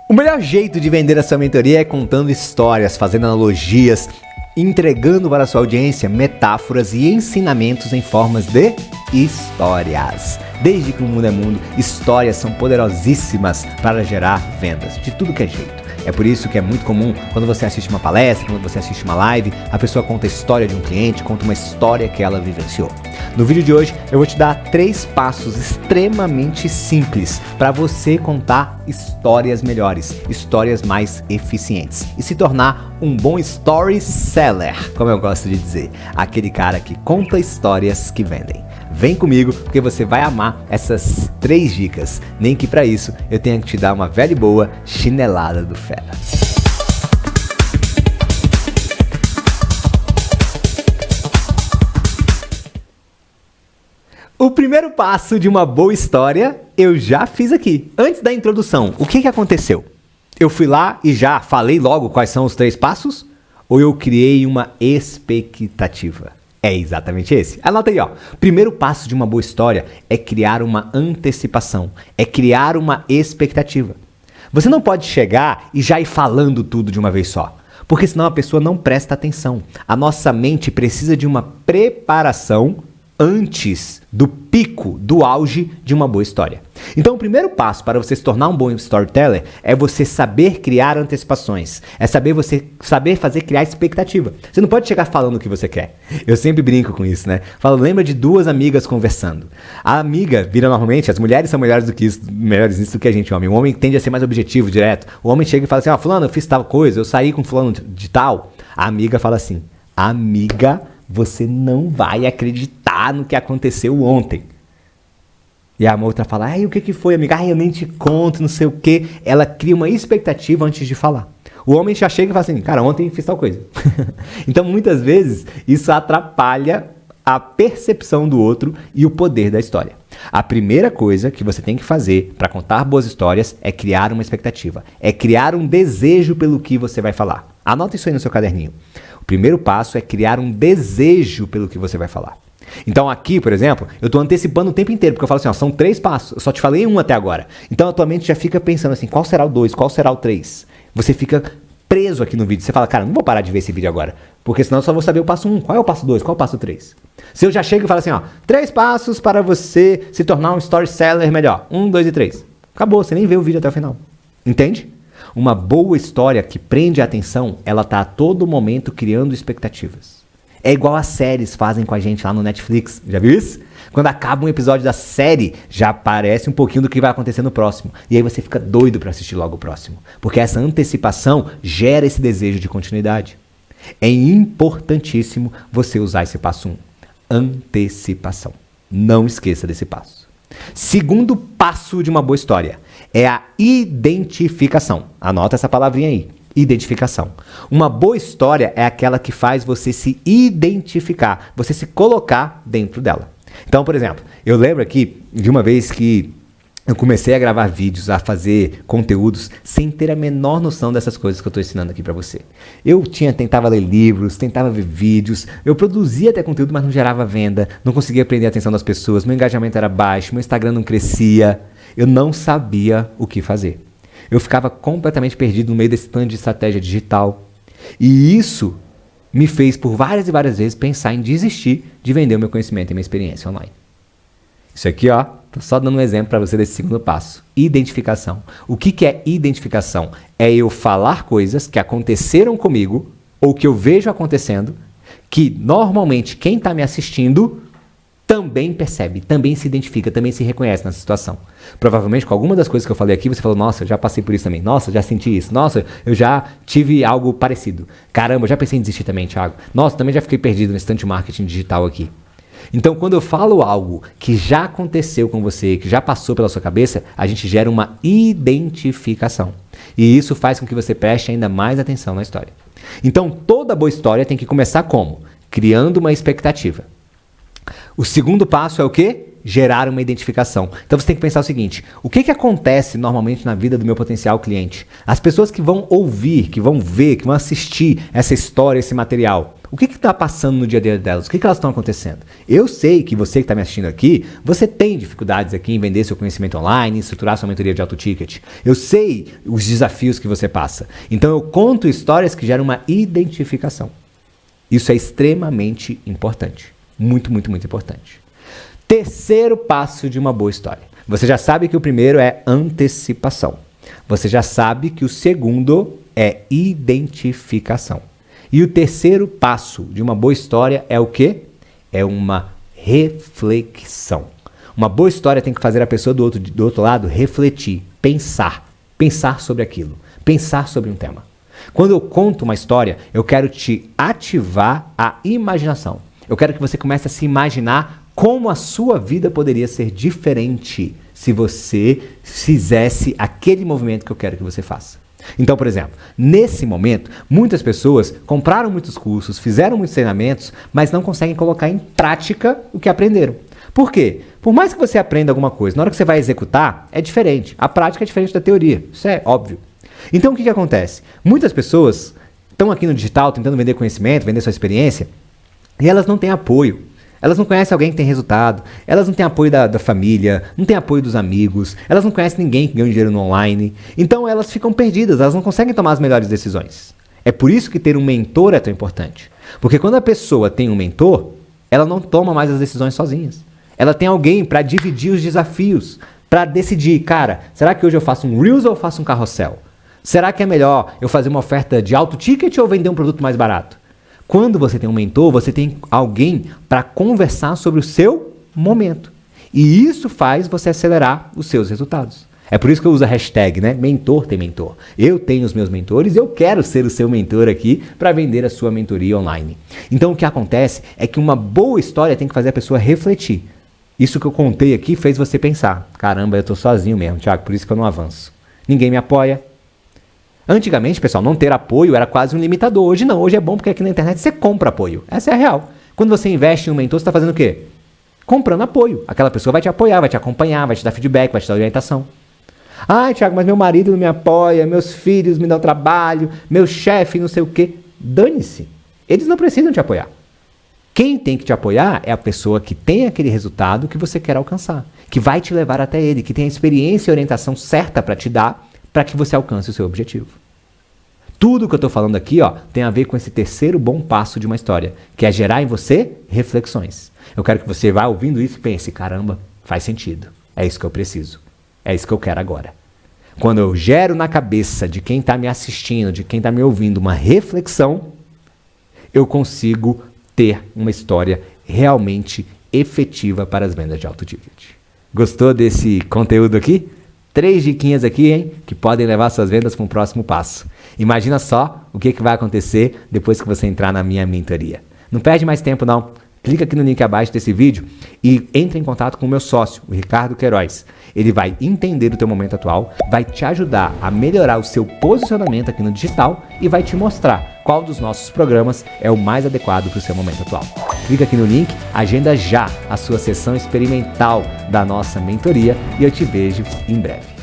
O melhor jeito de vender a sua mentoria é contando histórias, fazendo analogias, entregando para a sua audiência metáforas e ensinamentos em formas de histórias. Desde que o mundo é mundo, histórias são poderosíssimas para gerar vendas, de tudo que é jeito. É por isso que é muito comum, quando você assiste uma palestra, quando você assiste uma live, a pessoa conta a história de um cliente, conta uma história que ela vivenciou. No vídeo de hoje, eu vou te dar 3 passos extremamente simples para você contar histórias melhores, histórias mais eficientes e se tornar um bom story seller, como eu gosto de dizer, aquele cara que conta histórias que vendem. Vem comigo porque você vai amar essas 3 dicas, nem que para isso eu tenha que te dar uma velha e boa chinelada do fera. O primeiro passo de uma boa história eu já fiz aqui. Antes da introdução, o que aconteceu? Eu fui lá e já falei logo quais são os 3 passos? Ou eu criei uma expectativa? É exatamente esse. Anota aí, ó. Primeiro passo de uma boa história é criar uma antecipação, é criar uma expectativa. Você não pode chegar e já ir falando tudo de uma vez só, porque senão a pessoa não presta atenção. A nossa mente precisa de uma preparação antes do pico, do auge de uma boa história. Então o primeiro passo para você se tornar um bom storyteller é você saber criar antecipações, é saber fazer criar expectativa. Você não pode chegar falando o que você quer. Eu sempre brinco com isso, né? Falo, lembra de 2 amigas conversando. A amiga vira normalmente, as mulheres são melhores nisso do que a gente, homem. O homem tende a ser mais objetivo, direto. O homem chega e fala assim, fulano, eu fiz tal coisa, eu saí com fulano de tal. A amiga fala assim, amiga, você não vai acreditar no que aconteceu ontem. E a outra fala, o que foi, amiga? Eu nem te conto, não sei o quê. Ela cria uma expectativa antes de falar. O homem já chega e fala assim, cara, ontem fiz tal coisa. Então, muitas vezes, isso atrapalha a percepção do outro e o poder da história. A primeira coisa que você tem que fazer para contar boas histórias é criar uma expectativa. É criar um desejo pelo que você vai falar. Anota isso aí no seu caderninho. O primeiro passo é criar um desejo pelo que você vai falar. Então aqui, por exemplo, eu estou antecipando o tempo inteiro, porque eu falo assim, são 3 passos, eu só te falei 1 até agora. Então a tua mente já fica pensando assim, qual será o 2, qual será o 3? Você fica preso aqui no vídeo, você fala, cara, não vou parar de ver esse vídeo agora, porque senão eu só vou saber o passo 1, qual é o passo 2, qual é o passo 3? Se eu já chego e falo assim, 3 passos para você se tornar um story seller melhor, 1, 2 e 3. Acabou, você nem vê o vídeo até o final. Entende? Uma boa história que prende a atenção, ela está a todo momento criando expectativas. É igual as séries fazem com a gente lá no Netflix. Já viu isso? Quando acaba um episódio da série, já aparece um pouquinho do que vai acontecer no próximo. E aí você fica doido para assistir logo o próximo. Porque essa antecipação gera esse desejo de continuidade. É importantíssimo você usar esse passo 1. Antecipação. Não esqueça desse passo. Segundo passo de uma boa história é a identificação. Anota essa palavrinha aí. Identificação. Uma boa história é aquela que faz você se identificar, você se colocar dentro dela. Então, por exemplo, eu lembro aqui de uma vez que eu comecei a gravar vídeos, a fazer conteúdos sem ter a menor noção dessas coisas que eu estou ensinando aqui para você. Eu tentava ler livros, tentava ver vídeos, eu produzia até conteúdo, mas não gerava venda, não conseguia prender a atenção das pessoas, meu engajamento era baixo, meu Instagram não crescia, eu não sabia o que fazer. Eu ficava completamente perdido no meio desse tanto de estratégia digital. E isso me fez por várias e várias vezes pensar em desistir de vender o meu conhecimento e minha experiência online. Isso aqui, tô só dando um exemplo para você desse segundo passo. Identificação. O que é identificação? É eu falar coisas que aconteceram comigo ou que eu vejo acontecendo, que normalmente quem está me assistindo também percebe, também se identifica, também se reconhece nessa situação. Provavelmente com alguma das coisas que eu falei aqui, você falou, nossa, eu já passei por isso também, nossa, já senti isso, nossa, eu já tive algo parecido. Caramba, eu já pensei em desistir também, Thiago. Nossa, também já fiquei perdido nesse tanto de marketing digital aqui. Então, quando eu falo algo que já aconteceu com você, que já passou pela sua cabeça, a gente gera uma identificação. E isso faz com que você preste ainda mais atenção na história. Então, toda boa história tem que começar como? Criando uma expectativa. O segundo passo é o quê? Gerar uma identificação. Então você tem que pensar o seguinte, o que acontece normalmente na vida do meu potencial cliente? As pessoas que vão ouvir, que vão ver, que vão assistir essa história, esse material, o que está passando no dia a dia delas? O que elas estão acontecendo? Eu sei que você que está me assistindo aqui, você tem dificuldades aqui em vender seu conhecimento online, estruturar sua mentoria de alto ticket. Eu sei os desafios que você passa. Então eu conto histórias que geram uma identificação. Isso é extremamente importante. Muito, muito, muito importante. Terceiro passo de uma boa história. Você já sabe que o primeiro é antecipação. Você já sabe que o segundo é identificação. E o terceiro passo de uma boa história é o quê? É uma reflexão. Uma boa história tem que fazer a pessoa do outro lado refletir, pensar sobre aquilo, pensar sobre um tema. Quando eu conto uma história, eu quero te ativar a imaginação. Eu quero que você comece a se imaginar como a sua vida poderia ser diferente se você fizesse aquele movimento que eu quero que você faça. Então, por exemplo, nesse momento, muitas pessoas compraram muitos cursos, fizeram muitos treinamentos, mas não conseguem colocar em prática o que aprenderam. Por quê? Por mais que você aprenda alguma coisa, na hora que você vai executar, é diferente. A prática é diferente da teoria. Isso é óbvio. Então, o que acontece? Muitas pessoas estão aqui no digital tentando vender conhecimento, vender sua experiência, e elas não têm apoio. Elas não conhecem alguém que tem resultado, elas não têm apoio da família, não têm apoio dos amigos, elas não conhecem ninguém que ganha dinheiro no online. Então elas ficam perdidas, elas não conseguem tomar as melhores decisões. É por isso que ter um mentor é tão importante. Porque quando a pessoa tem um mentor, ela não toma mais as decisões sozinhas. Ela tem alguém para dividir os desafios, para decidir, cara, será que hoje eu faço um Reels ou eu faço um carrossel? Será que é melhor eu fazer uma oferta de alto ticket ou vender um produto mais barato? Quando você tem um mentor, você tem alguém para conversar sobre o seu momento. E isso faz você acelerar os seus resultados. É por isso que eu uso a hashtag, né? Mentor tem mentor. Eu tenho os meus mentores e eu quero ser o seu mentor aqui para vender a sua mentoria online. Então o que acontece é que uma boa história tem que fazer a pessoa refletir. Isso que eu contei aqui fez você pensar, caramba, eu estou sozinho mesmo, Thiago, por isso que eu não avanço. Ninguém me apoia. Antigamente, pessoal, não ter apoio era quase um limitador. Hoje não, hoje é bom porque aqui na internet você compra apoio. Essa é a real. Quando você investe em um mentor, você está fazendo o quê? Comprando apoio. Aquela pessoa vai te apoiar, vai te acompanhar, vai te dar feedback, vai te dar orientação. Ah, Thiago, mas meu marido não me apoia, meus filhos me dão trabalho, meu chefe não sei o quê. Dane-se. Eles não precisam te apoiar. Quem tem que te apoiar é a pessoa que tem aquele resultado que você quer alcançar, que vai te levar até ele, que tem a experiência e orientação certa para te dar, para que você alcance o seu objetivo. Tudo que eu estou falando aqui, ó, tem a ver com esse terceiro bom passo de uma história, que é gerar em você reflexões. Eu quero que você vá ouvindo isso e pense, caramba, faz sentido. É isso que eu preciso. É isso que eu quero agora. Quando eu gero na cabeça de quem está me assistindo, de quem está me ouvindo, uma reflexão, eu consigo ter uma história realmente efetiva para as vendas de alto ticket. Gostou desse conteúdo aqui? 3 diquinhas aqui, hein, que podem levar suas vendas para um próximo passo. Imagina só o que vai acontecer depois que você entrar na minha mentoria. Não perde mais tempo não. Clica aqui no link abaixo desse vídeo e entre em contato com o meu sócio, o Ricardo Queiroz. Ele vai entender o teu momento atual, vai te ajudar a melhorar o seu posicionamento aqui no digital e vai te mostrar qual dos nossos programas é o mais adequado para o seu momento atual. Clica aqui no link, agenda já a sua sessão experimental da nossa mentoria e eu te vejo em breve.